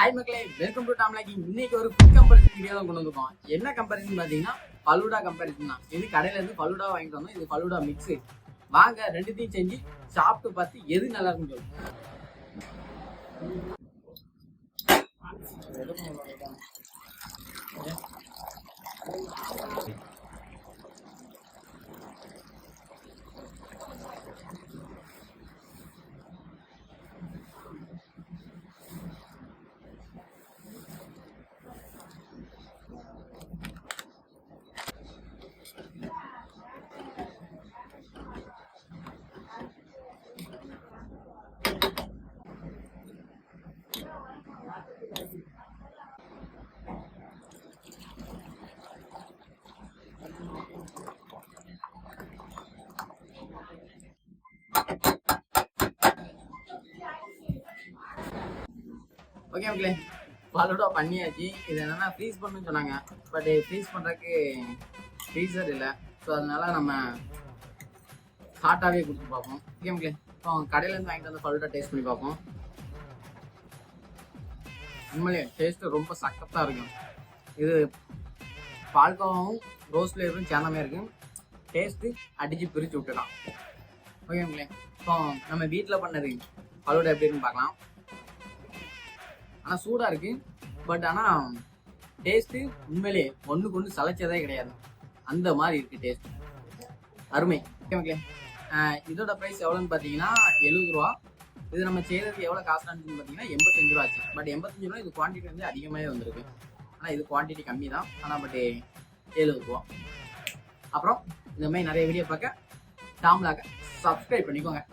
Hi மக்களே, welcome to Tom locking. இன்னைக்கு ஒரு ஃபுட் கம்பேரிசன் வீடியோ தான் கொண்டு வந்திருக்கோம். என்ன கம்பேரிசன் பார்த்தீங்கன்னா ஃபலூடா கம்பேரிசன் தான். இது கடையில இருந்து ஃபலூடா வாங்கிட்டு வந்தோம். இது ஃபலூடா மிக்ஸ். வாங்க ரெண்டுத்தையும் செஞ்சு சாப்பிட்டு பார்த்து எது நல்லா இருக்குன்னு சொல்லுங்க. ஓகே மக்களே, ஃபலூடா பண்ணியாச்சு. இது என்னன்னா ஃப்ரீஸ் பண்ணணும்னு சொன்னாங்க. பட் ஃப்ரீஸ் பண்ணுறதுக்கு ஃப்ரீசர் இல்லை. ஸோ அதனால நம்ம ஹாட்டாகவே கொடுத்து பார்ப்போம். ஓகே மக்களே, இப்போ கடையிலேருந்து வாங்கிட்டு வந்து ஃபலூடா டேஸ்ட் பண்ணி பார்ப்போம். உண்மையிலே டேஸ்ட்டு ரொம்ப சக்கத்தாக இருக்கும். இது பால்கோவாவும் ரோஸ் ஃப்ளேவரும் சேர்ந்தாமே இருக்கும். டேஸ்ட்டு அடித்து பிரித்து விட்டுலாம். ஓகே மக்களே, இப்போ நம்ம வீட்டில் பண்ணது ஃபலூடா எப்படி இருக்குன்னு பார்க்கலாம். ஆனால் சூடாக இருக்குது. பட் ஆனால் டேஸ்ட்டு உண்மையிலே ஒன்றுக்கு ஒன்று சளைச்சதே கிடையாது. அந்த மாதிரி இருக்குது டேஸ்ட். அருமை. ஓகே மக்களே, இதோட ப்ரைஸ் எவ்வளோன்னு பார்த்தீங்கன்னா 70 ரூபா. இது நம்ம செய்கிறதுக்கு எவ்வளோ காஸ்ட் ஆச்சுன்னு பார்த்தீங்கன்னா 85 ரூபா ஆச்சு. பட் 85 ரூபா இது குவான்டிட்டி வந்து அதிகமாகவே வந்திருக்கு. ஆனால் இது குவான்டிட்டி கம்மி தான். ஆனால் பட் 70 ரூபா. அப்புறம் இந்த மாதிரி நிறைய வீடியோ பார்க்க டாம் லாக்கை சப்ஸ்கிரைப் பண்ணிக்கோங்க.